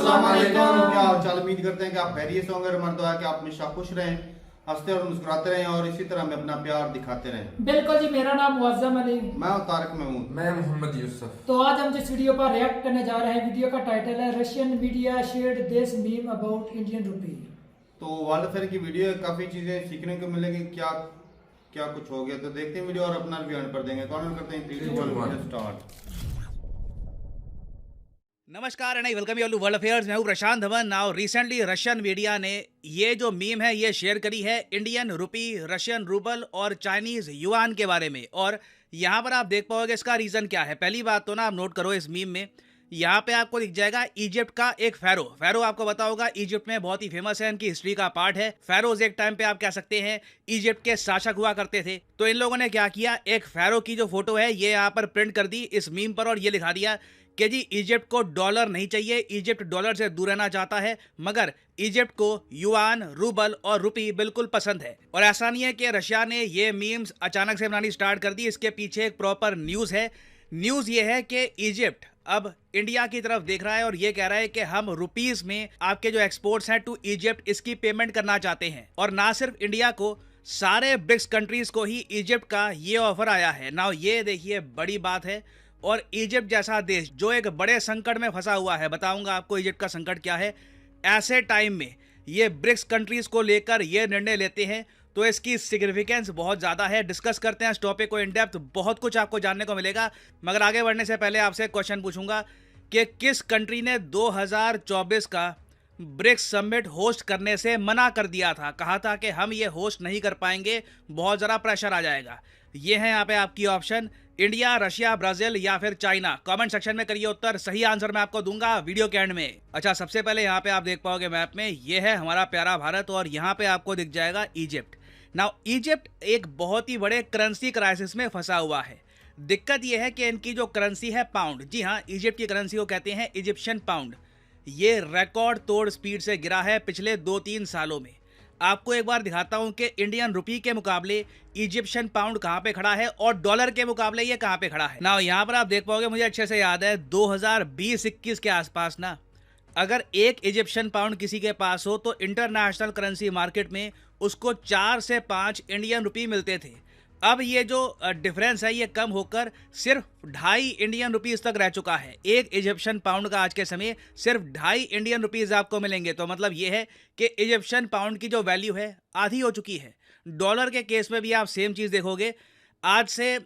अस्सलाम वालेकुम। क्या हाल चाल, उम्मीद करते हैं कि आप खैरियत से होंगे। हमारी दुआ है कि आप हमेशा खुश रहें, हंसते और मुस्कुराते रहें और इसी तरह हमें अपना प्यार दिखाते रहें। बिल्कुल जी, मेरा नाम मुअज्जम अली। मैं हूं तारिक महमूद। मैं मोहम्मद यूसुफ। तो आज हम जिस वीडियो पर रिएक्ट करने जा रहे हैं, वीडियो का टाइटल है Russian media shared this meme about Indian rupee. तो वर्ल्ड फेयर की वीडियो है, काफी चीजें सीखने को मिलेगी। क्या क्या कुछ हो गया, तो देखते हैं वीडियो और अपना रिव्यू एंड पर देंगे। कॉमेंट करते हैं 3 2 1 स्टार्ट। नमस्कार and welcome you to world affairs. मैं हूं Prashant Dhawan. Now recently Russian media ने ये जो मीम है ये शेयर करी है इंडियन रुपी, रशियन रूबल और चाइनीज युआन के बारे में। और यहाँ पर आप देख पाओगे इसका रीज़न क्या है। पहली बात तो ना आप नोट करो, इस मीम में यहाँ पे आपको दिख जाएगा इजिप्ट का एक फैरो आपको पता होगा इजिप्ट में बहुत ही फेमस है, इनकी हिस्ट्री का पार्ट है। फैरोज एक टाइम पे आप कह सकते हैं इजिप्ट के शासक हुआ करते थे। तो इन लोगों ने क्या किया, एक फैरो की जो फोटो है ये यहाँ पर प्रिंट कर दी इस मीम पर और ये लिखा दिया कि जी इजिप्ट को डॉलर नहीं चाहिए, इजिप्ट डॉलर से दूर रहना चाहता है, मगर इजिप्ट को युआन, रूबल और रुपी बिल्कुल पसंद है। और ऐसा नहीं है कि रशिया ने ये मीम्स अचानक से बनानी स्टार्ट कर दी, इसके पीछे एक प्रॉपर न्यूज़ है। न्यूज़ ये है कि इजिप्ट अब इंडिया की तरफ देख रहा है और ये कह रहा है कि हम रुपीस में आपके जो एक्सपोर्ट्स हैं टू इजिप्ट इसकी पेमेंट करना चाहते हैं। और ना सिर्फ इंडिया को, सारे ब्रिक्स कंट्रीज को ही इजिप्ट का ये ऑफर आया है। नाउ ये देखिए बड़ी बात है। और इजिप्ट जैसा देश जो एक बड़े संकट में फंसा हुआ है, बताऊंगा आपको इजिप्ट का संकट क्या है, ऐसे टाइम में ये ब्रिक्स कंट्रीज को लेकर ये निर्णय लेते हैं, तो इसकी सिग्निफिकेंस बहुत ज़्यादा है। डिस्कस करते हैं इस टॉपिक को इन डेप्थ, बहुत कुछ आपको जानने को मिलेगा। मगर आगे बढ़ने से पहले आपसे एक क्वेश्चन पूछूंगा कि किस कंट्री ने 2024 का ब्रिक्स समिट होस्ट करने से मना कर दिया था, कहा था कि हम ये होस्ट नहीं कर पाएंगे, बहुत ज़रा प्रेशर आ जाएगा। ये है यहाँ पे आपकी ऑप्शन, इंडिया, रशिया, ब्राजील या फिर चाइना। कमेंट सेक्शन में करिए उत्तर, सही आंसर मैं आपको दूंगा वीडियो के एंड में। अच्छा, सबसे पहले यहाँ पे आप देख पाओगे मैप में ये है हमारा प्यारा भारत और यहाँ पे आपको दिख जाएगा इजिप्ट। नाउ इजिप्ट एक बहुत ही बड़े करेंसी क्राइसिस में फंसा हुआ है। दिक्कत यह है कि इनकी जो करेंसी है पाउंड, जी हाँ इजिप्ट की करेंसी को कहते हैं इजिप्शियन पाउंड, ये रिकॉर्ड तोड़ स्पीड से गिरा है पिछले 2-3 सालों में। आपको एक बार दिखाता हूं कि इंडियन रुपी के मुकाबले इजिप्शियन पाउंड कहां पे खड़ा है और डॉलर के मुकाबले ये कहां पे खड़ा है। ना यहां पर आप देख पाओगे, मुझे अच्छे से याद है 2020-21 के आसपास ना, अगर एक इजिप्शियन पाउंड किसी के पास हो तो इंटरनेशनल करेंसी मार्केट में उसको 4 से 5 इंडियन रुपी मिलते थे। अब ये जो डिफरेंस है ये कम होकर सिर्फ 2.5 इंडियन रुपीस तक रह चुका है। एक इजिप्शियन पाउंड का आज के समय सिर्फ 2.5 इंडियन रुपीस आपको मिलेंगे। तो मतलब ये है कि इजिप्शियन पाउंड की जो वैल्यू है आधी हो चुकी है। डॉलर के केस में भी आप सेम चीज़ देखोगे। आज से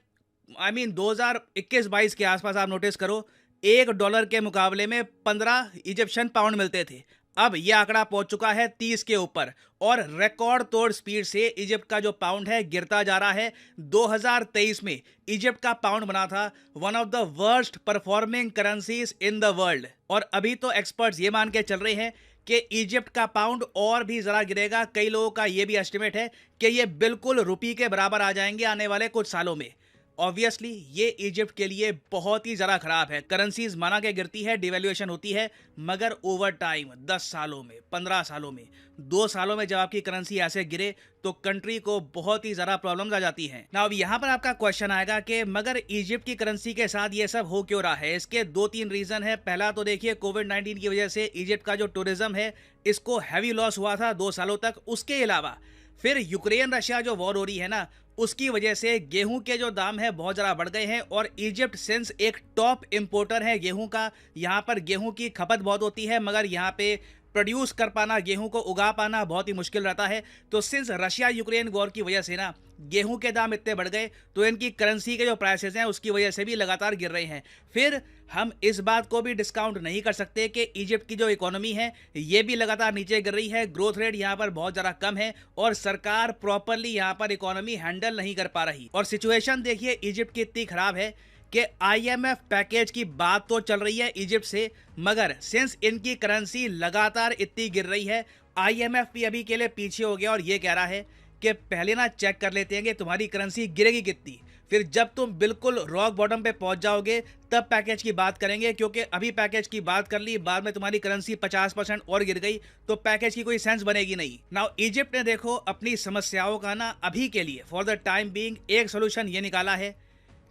2021-22 के आसपास आप नोटिस करो, $1 के मुकाबले में 15 इजिप्शियन पाउंड मिलते थे। अब यह आंकड़ा पहुंच चुका है 30 के ऊपर और रिकॉर्ड तोड़ स्पीड से इजिप्ट का जो पाउंड है गिरता जा रहा है। 2023 में इजिप्ट का पाउंड बना था one of the worst performing currencies in the world. और अभी तो एक्सपर्ट्स ये मान के चल रहे हैं कि इजिप्ट का पाउंड और भी ज़रा गिरेगा। कई लोगों का ये भी एस्टिमेट है कि ये बिल्कुल रुपी के बराबर आ जाएंगे आने वाले कुछ सालों में। ऑब्वियसली ये इजिप्ट के लिए बहुत ही ज़रा ख़राब है। करेंसीज माना के गिरती है, डिवैल्यूएशन होती है, मगर ओवर टाइम 10 सालों में, 15 सालों में, 2 सालों में जब आपकी करेंसी ऐसे गिरे तो कंट्री को बहुत ही ज़रा प्रॉब्लम्स आ जाती हैं। ना अब यहाँ पर आपका क्वेश्चन आएगा कि मगर इजिप्ट की करेंसी के साथ ये सब हो क्यों रहा है। इसके 2-3 रीज़न है। पहला तो देखिए कोविड-19 की वजह से इजिप्ट का जो टूरिज्म है इसको हैवी लॉस हुआ था 2 सालों तक। उसके अलावा फिर यूक्रेन रशिया जो वॉर हो रही है ना, उसकी वजह से गेहूं के जो दाम है बहुत ज़्यादा बढ़ गए हैं। और इजिप्ट सिंस एक टॉप इंपोर्टर है गेहूं का, यहाँ पर गेहूं की खपत बहुत होती है, मगर यहाँ पे प्रोड्यूस कर पाना, गेहूं को उगा पाना बहुत ही मुश्किल रहता है। तो सिंस रशिया यूक्रेन वॉर की वजह से ना गेहूं के दाम इतने बढ़ गए, तो इनकी करेंसी के जो प्राइसेस हैं उसकी वजह से भी लगातार गिर रहे हैं। फिर हम इस बात को भी डिस्काउंट नहीं कर सकते कि इजिप्ट की जो इकोनॉमी है ये भी लगातार नीचे गिर रही है। ग्रोथ रेट यहाँ पर बहुत ज़्यादा कम है और सरकार प्रॉपरली यहाँ पर इकोनॉमी हैंडल नहीं कर पा रही। और सिचुएशन देखिए इजिप्ट की इतनी ख़राब है कि IMF पैकेज की बात तो चल रही है इजिप्ट से, मगर सिंस इनकी करेंसी लगातार इतनी गिर रही है, IMF भी अभी के लिए पीछे हो गया और ये कह रहा है कि पहले ना चेक कर लेते हैं कि तुम्हारी करेंसी गिरेगी कितनी, फिर जब तुम बिल्कुल रॉक बॉटम पे पहुंच जाओगे तब पैकेज की बात करेंगे। क्योंकि अभी पैकेज की बात कर ली, बाद में तुम्हारी करेंसी 50% और गिर गई तो पैकेज की कोई सेंस बनेगी नहीं। नाउ इजिप्ट ने देखो अपनी समस्याओं का ना अभी के लिए फॉर द टाइम बीइंग एक सोल्यूशन ये निकाला है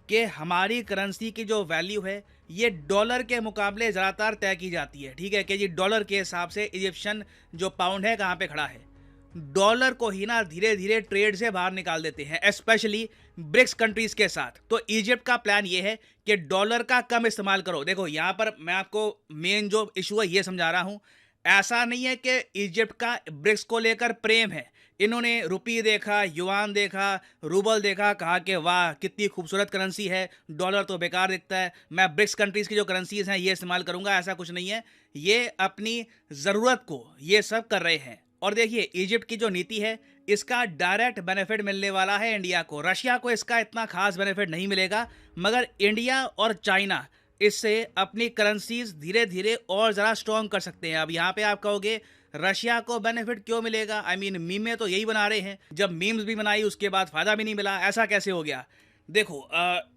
कि हमारी करेंसी की जो वैल्यू है ये डॉलर के मुकाबले ज़्यादातर तय की जाती है, ठीक है, कि जी डॉलर के हिसाब से इजिप्शियन जो पाउंड है कहाँ पे खड़ा है। डॉलर को ही ना धीरे धीरे ट्रेड से बाहर निकाल देते हैं, स्पेशली ब्रिक्स कंट्रीज के साथ। तो इजिप्ट का प्लान ये है कि डॉलर का कम इस्तेमाल करो। देखो यहाँ पर मैं आपको मेन जो इशू है ये समझा रहा हूँ। ऐसा नहीं है कि इजिप्ट का ब्रिक्स को लेकर प्रेम है। इन्होंने रुपी देखा, युआन देखा, रूबल देखा, कहा कि वाह कितनी खूबसूरत करेंसी है, डॉलर तो बेकार दिखता है, मैं ब्रिक्स कंट्रीज़ की जो करेंसीज हैं ये इस्तेमाल करूंगा। ऐसा कुछ नहीं है, ये अपनी ज़रूरत को ये सब कर रहे हैं। और देखिए इजिप्ट की जो नीति है इसका डायरेक्ट बेनिफिट मिलने वाला है इंडिया को। रशिया को इसका इतना खास बेनिफिट नहीं मिलेगा, मगर इंडिया और चाइना इससे अपनी करेंसीज धीरे धीरे और ज़रा स्ट्रॉन्ग कर सकते हैं। अब यहाँ पे आप कहोगे रशिया को बेनिफिट क्यों मिलेगा? आई मीन मीमें तो यही बना रहे हैं, जब मीम्स भी बनाई उसके बाद फ़ायदा भी नहीं मिला, ऐसा कैसे हो गया? देखो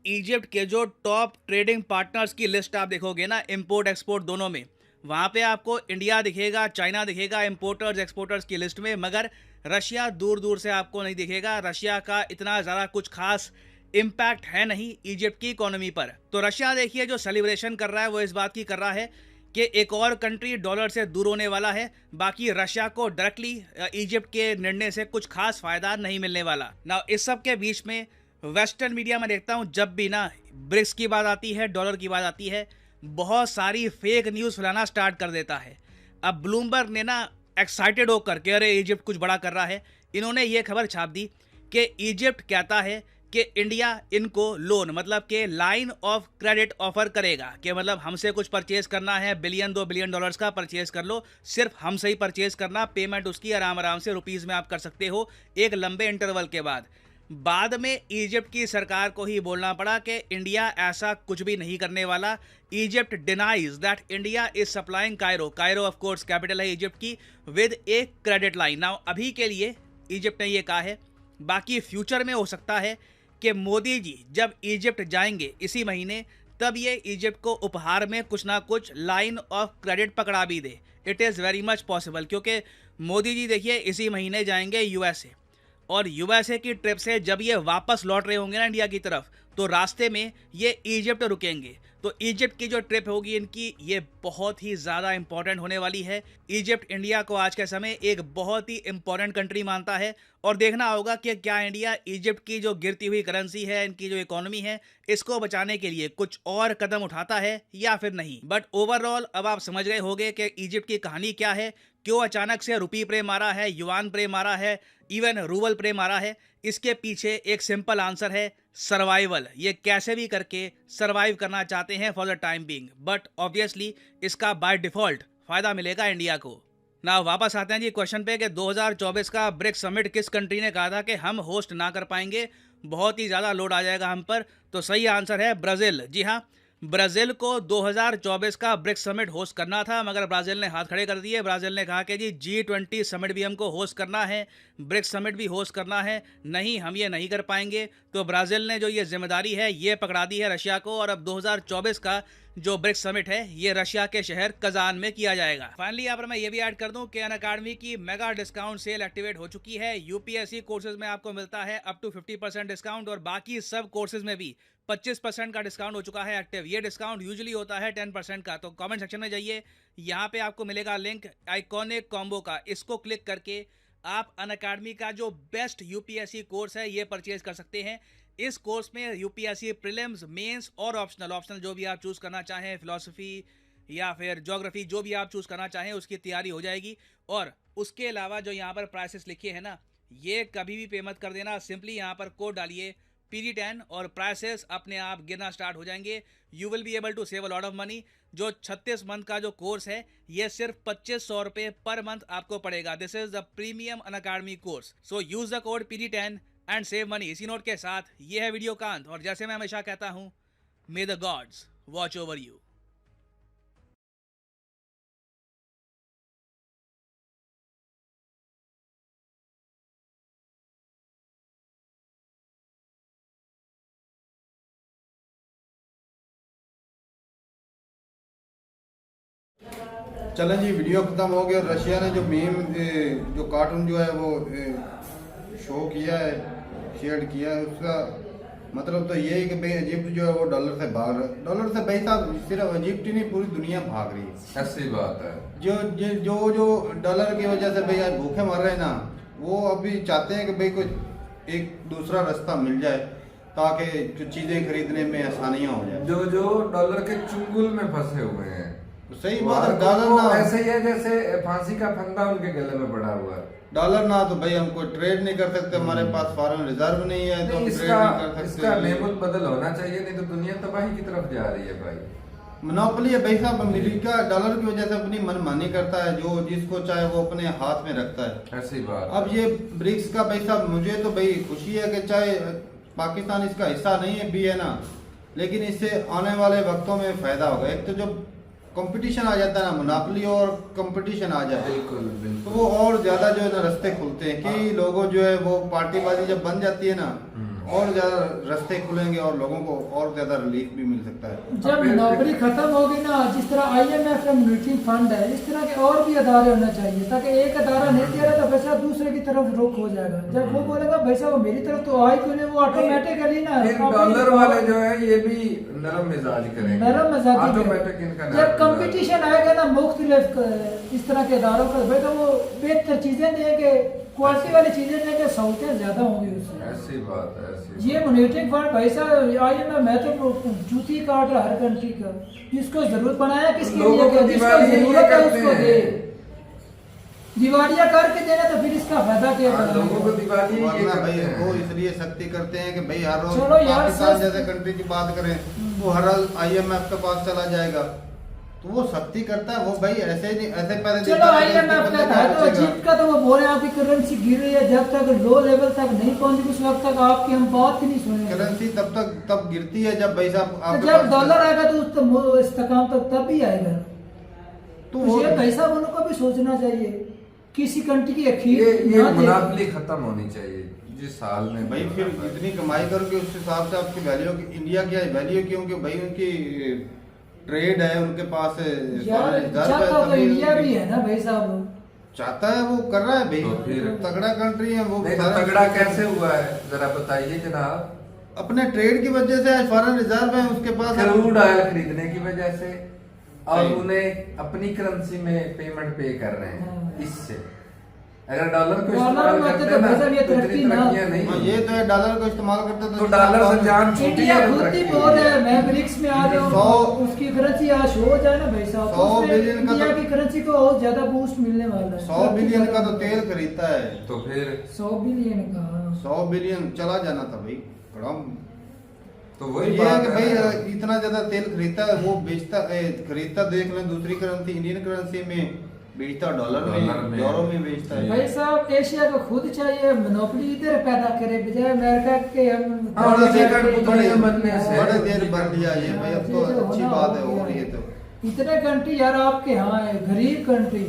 इजिप्ट के जो टॉप ट्रेडिंग पार्टनर्स की लिस्ट आप देखोगे ना, इंपोर्ट एक्सपोर्ट दोनों में, वहाँ पे आपको इंडिया दिखेगा, चाइना दिखेगा इंपोर्टर्स एक्सपोर्टर्स की लिस्ट में, मगर रशिया दूर दूर से आपको नहीं दिखेगा। रशिया का इतना ज़्यादा कुछ खास इम्पैक्ट है नहीं इजिप्ट की इकोनॉमी पर। तो रशिया देखिए जो सेलिब्रेशन कर रहा है वो इस बात की कर रहा है कि एक और कंट्री डॉलर से दूर होने वाला है। बाकी रशिया को डायरेक्टली इजिप्ट के निर्णय से कुछ खास फायदा नहीं मिलने वाला ना। इस सब के बीच में वेस्टर्न मीडिया में देखता हूँ जब भी ना ब्रिक्स की बात आती है, डॉलर की बात आती है, बहुत सारी फेक न्यूज़ फैलाना स्टार्ट कर देता है। अब ब्लूमबर्ग ने ना एक्साइटेड होकर के अरे इजिप्ट कुछ बड़ा कर रहा है, इन्होंने ये खबर छाप दी कि इजिप्ट कहता है कि इंडिया इनको लोन मतलब कि लाइन ऑफ क्रेडिट ऑफर करेगा, कि मतलब हमसे कुछ परचेज करना है, बिलियन 2 बिलियन डॉलर्स का परचेज कर लो, सिर्फ हमसे ही परचेज करना, पेमेंट उसकी आराम आराम से रुपीज़ में आप कर सकते हो एक लंबे इंटरवल के बाद में इजिप्ट की सरकार को ही बोलना पड़ा कि इंडिया ऐसा कुछ भी नहीं करने वाला। Egypt denies that India is supplying Cairo of course capital है इजिप्ट की, with a credit line. Now अभी के लिए इजिप्ट ने ये कहा है, बाकी फ्यूचर में हो सकता है कि मोदी जी जब इजिप्ट जाएंगे इसी महीने, तब ये इजिप्ट को उपहार में कुछ ना कुछ लाइन ऑफ क्रेडिट पकड़ा भी दे। It is very much possible, क्योंकि मोदी जी देखिए इसी महीने जाएंगे यूएसए, और यूएसए की ट्रिप से जब ये वापस लौट रहे होंगे ना इंडिया की तरफ, तो रास्ते में ये इजिप्ट रुकेंगे। तो इजिप्ट की जो ट्रिप होगी इनकी, ये बहुत ही ज़्यादा इंपॉर्टेंट होने वाली है। इजिप्ट इंडिया को आज के समय एक बहुत ही इंपॉर्टेंट कंट्री मानता है, और देखना होगा कि क्या इंडिया इजिप्ट की जो गिरती हुई करेंसी है, इनकी जो इकोनॉमी है, इसको बचाने के लिए कुछ और कदम उठाता है या फिर नहीं। बट ओवरऑल अब आप समझ गए होंगे कि इजिप्ट की कहानी क्या है, क्यों अचानक से रुपी प्रेम आ रहा है, युआन प्रेम आ रहा है, इवन रूबल प्रेम आ रहा है। इसके पीछे एक सिंपल आंसर है, सर्वाइवल। ये कैसे भी करके सर्वाइव करना चाहते हैं for the time being, but obviously इसका बाय डिफॉल्ट फायदा मिलेगा इंडिया को। ना वापस आते हैं जी क्वेश्चन पे कि 2024 का ब्रिक्स समिट किस कंट्री ने कहा था कि हम होस्ट ना कर पाएंगे, बहुत ही ज़्यादा लोड आ जाएगा हम पर? तो सही आंसर है ब्राज़ील। जी हाँ, ब्राज़ील को 2024 का ब्रिक्स समिट होस्ट करना था, मगर ब्राज़ील ने हाथ खड़े कर दिए। ब्राज़ील ने कहा कि जी G20 समिट भी हमको होस्ट करना है, ब्रिक्स समिट भी होस्ट करना है, नहीं हम ये नहीं कर पाएंगे। तो ब्राज़ील ने जो ये जिम्मेदारी है ये पकड़ा दी है रशिया को, और अब 2024 का जो ब्रिक्स समिट है ये रशिया के शहर कजान में किया जाएगा। फाइनली यहाँ पर मैं ये भी ऐड कर दूं कि अनअकैडमी की मेगा डिस्काउंट सेल एक्टिवेट हो चुकी है। यूपीएससी कोर्सेज में आपको मिलता है अप टू 50% डिस्काउंट, और बाकी सब कोर्सेज में भी 25% का डिस्काउंट हो चुका है एक्टिव। ये डिस्काउंट यूजुअली होता है 10% का। तो कमेंट सेक्शन में जाइए, यहाँ पे आपको मिलेगा लिंक आइकॉनिक कॉम्बो का, इसको क्लिक करके आप अनअकैडमी का जो बेस्ट यूपीएससी कोर्स है ये परचेज कर सकते हैं। इस कोर्स में यूपीएससी प्रीलिम्स, मेंस और ऑप्शनल जो भी आप चूज़ करना चाहें, फिलॉसफी या फिर ज्योग्राफी, जो भी आप चूज़ करना चाहें उसकी तैयारी हो जाएगी। और उसके अलावा जो यहाँ पर प्राइसेस लिखे हैं ना, ये कभी भी पे मत कर देना, सिंपली यहाँ पर कोड डालिए PD10 और प्राइसेस अपने आप गिरना स्टार्ट हो जाएंगे। You will be able to save a lot of money. जो 36 मंथ का जो कोर्स है ये सिर्फ 2500 रुपये पर मंथ आपको पड़ेगा। This is the premium Unacademy course, so use the code PD10 and save money. इसी नोट के साथ ये है वीडियो का अंत, और जैसे मैं हमेशा कहता हूं, मे the gods watch over you. चलें जी, वीडियो ख़त्म हो गया। रशिया ने जो मीम जो कार्टून जो है वो शो किया है, शेयर किया है, उसका मतलब तो ये है कि भाई इजिप्ट जो है वो डॉलर से भाग रहा है। डॉलर से भाई साहब सिर्फ इजिप्ट ही नहीं पूरी दुनिया भाग रही है। ऐसी बात है। जो डॉलर की वजह से भाई आज भूखे मर रहे हैं ना, वो अभी चाहते हैं कि भाई कोई एक दूसरा रास्ता मिल जाए ताकि जो चीजें खरीदने में आसानियां हो जाए। जो डॉलर के चुंगल में फंसे हुए हैं, सही बात है। डॉलर वो ना ऐसे ही है जैसे फांसी का फंदा उनके गले में पड़ा हुआ है। डॉलर ना तो भाई हम कोई ट्रेड नहीं कर सकते, हमारे पास फॉरेन रिजर्व नहीं है तो हम ट्रेड नहीं कर सकते। इसका नेमुल बदल होना चाहिए, नहीं तो दुनिया तबाही की तरफ जा रही है भाई। मोनोपोली है भाई साहब। अमेरिका डॉलर की वजह से अपनी मनमानी करता है, जो जिसको चाहे वो अपने हाथ में रखता है। ऐसी बात। अब ये ब्रिक्स का भाई साहब मुझे तो भाई खुशी है कि चाहे पाकिस्तान इसका हिस्सा नहीं है भी है ना, लेकिन इससे आने वाले वक्तों में फायदा होगा। एक तो जो कंपटीशन आ जाता है ना, मोनोपोली और कंपटीशन आ जाए बिल्कुल तो वो और ज्यादा जो है ना रास्ते खुलते हैं कि लोगों जो है वो पार्टीबाजी जब बन जाती है ना, और ज्यादा रास्ते खुलेंगे और लोगों को और ज्यादा रिलीफ भी मिल सकता है। जब नौकरी खत्म होगी ना, जिस तरह IMF मॉनिटरिंग फंड है, इस तरह के और भी अदारे होना चाहिए ताकि एक अदारा नहीं दे रहा तो पैसा दूसरे की तरफ रुख हो जाएगा। जब वो बोलेगा भाई साहब मेरी तरफ तो आए क्यों नहीं, वो ऑटोमेटिकली ना डॉलर वाले जो है ये भी नरम मिजाज करेंगे, नरम मिजाजी ऑटोमेटिक इनका जब कंपटीशन आएगा ना मुख्तलिफ इस तरह के इदारों का, भाई तो वो बेहतर चीजें देंगे, क्वालिटी वाली चीजें देंगे, सहूलतें ज्यादा होंगी उससे। ऐसी बात है। ये मॉनिटरिंग फंड भाई साहब IMF मैं तो जूती काट रहा हर कंट्री का, जिसको जरूरत बनाया किसके लिए, जिसको जरूरत है उसको दे। दिवालिया करके देना तो फिर इसका फायदा क्या है? लोगों को दिवालिया वरना भाई वो इसलिए सख्ती करते हैं कि भाई हर रोज चलो यार, पाकिस्तान जैसे कंट्री की बात करें वो हर रोज IMF के पास चला जाएगा, तो वो सख्ती करता है। वो भाई ऐसे नहीं ऐसे पैसे चलो देता है कि IMF उसको का बंदा था क्या तो बचेगा। इजिप्ट का तो वो बोल रहे हैं आपकी करेंसी गिर रही है, जब तक लो लेवल तक नहीं पहुंची उस वक्त तक आपकी हम बात ही नहीं सुनेंगे। करेंसी तब गिरती है जब भाई साहब तो आपके जब पास- डॉलर आएगा तो इस्तेकाम तक तब ही आएगा। तो तो वो ये भाई साहब उनको भी सोचना चाहिए किसी कंट्री की अखीर ये ना दे। मोनोपोली खत्म होनी चाहिए जिस साल में। भाई फिर इतनी कमाई करोगे उस हिसाब से आपकी वैल्यू की इंडिया की वैल्यू क्योंकि भाई उनकी ट्रेड है, उनके पास यार रिजर्व है, चाहता तो तभी इंडिया उनकी- भी है ना भाई साहब, चाहता है वो कर रहा है भाई। तो फिर तगड़ा कंट्री है वो। नहीं तो सारा- तगड़ा कैसे हुआ है जरा बताइए जनाब। अपने ट्रेड की वजह से आज फॉरेन रिजर्व है उसके पास। क्रूड ऑयल खरीदने की वजह से, और सही। उन्हें अपनी करेंसी में पेमेंट पे कर रहे हैं हाँ। इससे। अगर डॉलर को डॉलर इस्तेमाल में करते तो ना वैसे भी ये तो इतनी तरक्की ना- तरक्कियां नहीं हाँ, होती। ये तो है डॉलर को इस्तेमाल करते तो डॉलर से जान छूटी इंडिया है तो खुद ही तरक्की बोल हुई रहे है। हैं मैं ब्रिक्स में आ जाऊँ, 100 उसकी करेंसी आज शो हो जाए ना भाई साहब, 100 तो उसमें बिलियन का इंडिया तो- की करेंसी को और ज्यादा बूस्ट मिलने वाला है। 100 बिलियन का तो तेल खरीदता है। तो फिर 100 बिलियन का 100 बिलियन चला जाना था भाई बड़ा। तो तो वही ये है बात कि है भाई ना। इतना ज्यादा तेल खरीदता है वो बेचता खरीदता देख लें दूसरी करेंसी इंडियन करेंसी में बेचता डॉलर में यूरो में बेचता है। भाई साहब एशिया को खुद चाहिए मोनोपोली इधर पैदा करे बजाय अमेरिका के हम हाँ, बड़े सेकंड देर- पुतलियां बनने से। बड़े देर बन लिया ये भाई। अब तो अच्छी बात है हो रही है तो। इतने कंट्री यार आपके यहाँ है, गरीब कंट्री।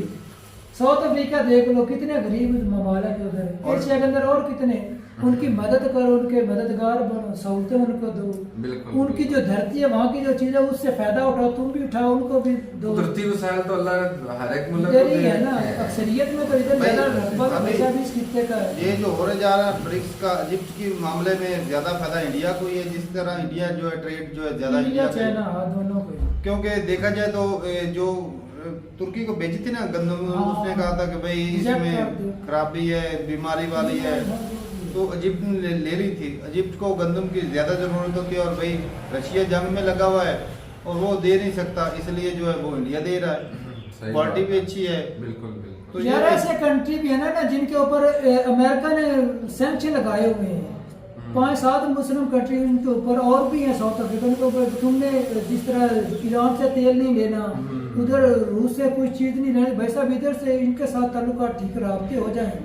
साउथ अफ्रीका देख लो कितने गरीब ममालिक है उधर, और- एशिया के अंदर और कितने, उनकी मदद करो, उनके मददगार बनो, सहूलतें उनको दो। बिल्कुल, उनकी जो धरती है वहाँ की जो चीज है उससे फायदा उठाओ, तुम भी उठाओ, उनको भी दो। कुदरती वसाइल तो अल्लाह ने हर एक मुल्क इधर को ही दे है ना, रखे हैं। अक्सरियत में तो इधर भाई, ज्यादा रकबा तो अभी- हमेशा भी इस खित्ते का है। ये जो हो रहा जा रहा है ब्रिक्स का इजिप्ट के मामले में ज्यादा फायदा इंडिया को ही है, जिस तरह इंडिया जो है ट्रेड जो है ज्यादा इंडिया इंडिया का चाइना है। हाँ दोनों को ही। क्योंकि देखा जाए तो जो तुर्की को बेची थी ना गंदम, हाँ। उसने कहा था कि भाई रिजेक्ट कर इसमें दिया। खराबी है, बीमारी वाली है, तो इजिप्ट ने ले रही थी। इजिप्ट को गंदम की ज्यादा जरूरत होती है और भाई रशिया जंग में लगा हुआ है और वो दे नहीं सकता, इसलिए जो है वो इंडिया दे रहा है। सही क्वालिटी बात भी है। अच्छी है। बिल्कुल बिल्कुल। तो यार ये- ऐसे कंट्री भी है ना जिनके ऊपर अमेरिका ने सैंक्शन लगाए हुए हैं, 5-7 मुस्लिम कंट्री उनके ऊपर और भी है, साउथ अफ्रीका के ऊपर। तुमने जिस तरह ईरान से तेल नहीं लेना, उधर रूस से कोई चीज नहीं लेनी, भाई साहब इधर से इनके साथ ताल्लुकात ठीक राबते हो जाए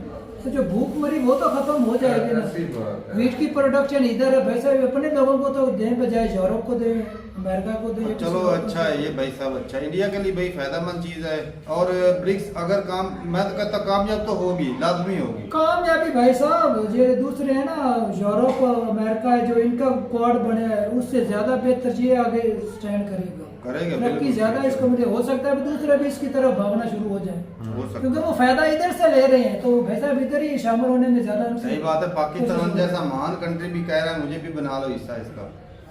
तो जो भूख मरी वो तो खत्म हो जाएगी ना। ऐसी बात है। वीट की प्रोडक्शन इधर है भाई साहब, अपने लोगों को तो दें बजाय यूरोप को दें, अमेरिका को दें। चलो अच्छा है ये भाई साहब, अच्छा है इंडिया के लिए भाई फायदेमंद चीज है। और ब्रिक्स अगर काम मैं तो कहता कामयाब तो होगी, लाजमी होगी। कामयाबी भाई साहब जो दूसरे है ना यूरोप अमेरिका है, जो इनका क्वाड बने है उससे ज्यादा बेहतर ये आगे स्टैंड करेगा तरक्की बिल्कुल। ज्यादा इसको मुझे हो सकता है दूसरे भी इसकी तरफ भागना शुरू हो जाए, हो सकता क्योंकि वो फायदा इधर से ले रहे हैं तो भाई साहब इधर ही शामिल होने में ज्यादा सही बात है, पाकिस्तान कोशिश जैसा महान कंट्री भी कह रहा है मुझे भी बना लो हिस्सा इसका।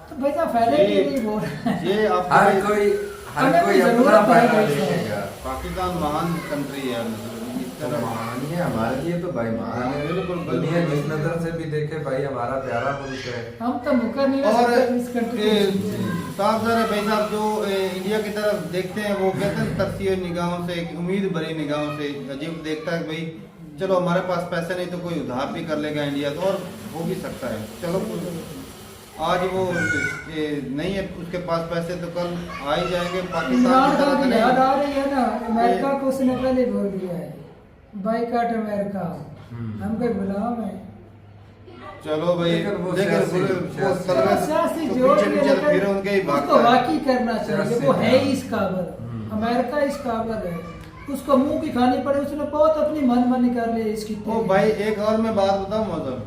तो भाई साहब फायदा के लिए बोल रहा है। ये आप हर कोई हमें कोई अपना जरूरत है फायदा भाई साहब। देखेगा। पाकिस्तान महान कंट्री है, मतलब इस तो तरह महान ही है हमारे लिए तो भाई महान है। बिल्कुल, बिल्कुल। दुनिया जिस नजर से भी देखे भाई हमारा प्यारा मुल्क है। हम तो मुकर नहीं रह और सकते इस कंट्री साहब जरा भाई साहब जो इंडिया की तरफ देखते हैं वो कहते हैं तरसी निगाहों से, उम्मीद भरी निगाहों से अजीब देखता है कि भाई चलो हमारे पास पैसे नहीं तो कोई उधार भी कर लेगा इंडिया तो, और हो भी सकता है। चलो आज वो नहीं है उसके पास पैसे तो कल आ ही जाएंगे। पाकिस्तान इमरान की खान तरफ की नहीं। याद आ रही है ना, अमेरिका को उसने पहले बोल दिया है बाइकाट अमेरिका, हम कोई गुलाम है। चलो भाई लेकिन वो लेकिन सियासी तो जोड़ पीछे में पीछे लेकर फिर उनके ही उसको भागता है। वाकई करना चाहिए, सियासी वो है ही जोड़। इस काबिल, अमेरिका इस काबिल है, उसको मुंह की खानी पड़े, उसने बहुत अपनी मनमानी कर ली इसकी। ओ भाई एक और मैं बात बताऊं मौजूद,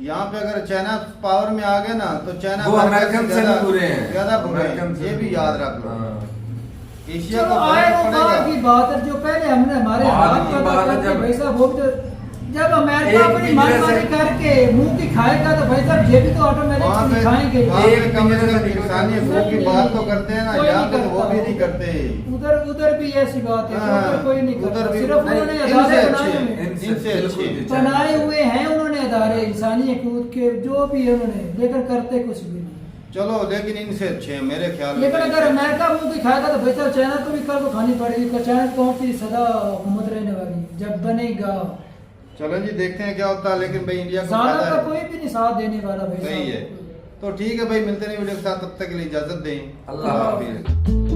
यहाँ पे अगर चाइना पावर में आ गए ना तो चाइना वो अमेरिकन से भी बुरे हैं। ज्यादा बुरे अमेरिकन हैं, से ये भी। भी याद रख लो। हाँ। एशिया चलो को आए फर्क वो बात की पड़ेगा। बात है जो पहले हमने हमारे बाद हाथ की पता बात है करके जब- भाई साहब वो भी तो जब अमेरिका एक अपनी पिंजरे मनमानी से- करके मुंह की खाएगा तो भाई साहब ये भी तो वहाँ ऑटोमेटिक पे खाएंगे। वहाँ पे एक कम से पिंजरे कम से इंसानी निकल हकूक की नहीं, बात तो करते हैं ना, कोई यहाँ नहीं पे तो वो करता। भी नहीं करते। उधर भी ऐसी बात है कि हाँ, उधर कोई नहीं उधर करता, भी सिर्फ नहीं, उन्होंने इनसे अदारे अच्छे बनाए हैं, हुए हैं। इनसे अच्छे हैं। बनाए हुए हैं उन्होंने अदारे इंसानी हकूक के जो भी है उन्होंने, लेकर करते कुछ भी नहीं। चलो लेकिन इनसे अच्छे हैं मेरे ख्याल में। लेकिन अगर अमेरिका मुंह की खाएगा तो भाई साहब चाइना को भी कल को खानी पड़ेगी, चाइना कौन सी सदा हुकूमत रहने वाली जब बनेगा। चलो जी देखते हैं क्या होता है, लेकिन भाई इंडिया को ज्यादा फायदा का है। कोई भी नहीं साथ देने वाला भाई सही साहब। है। तो ठीक है भाई, मिलते हैं वीडियो के साथ, तब तक के लिए इजाजत दें। अल्लाह हाफिज।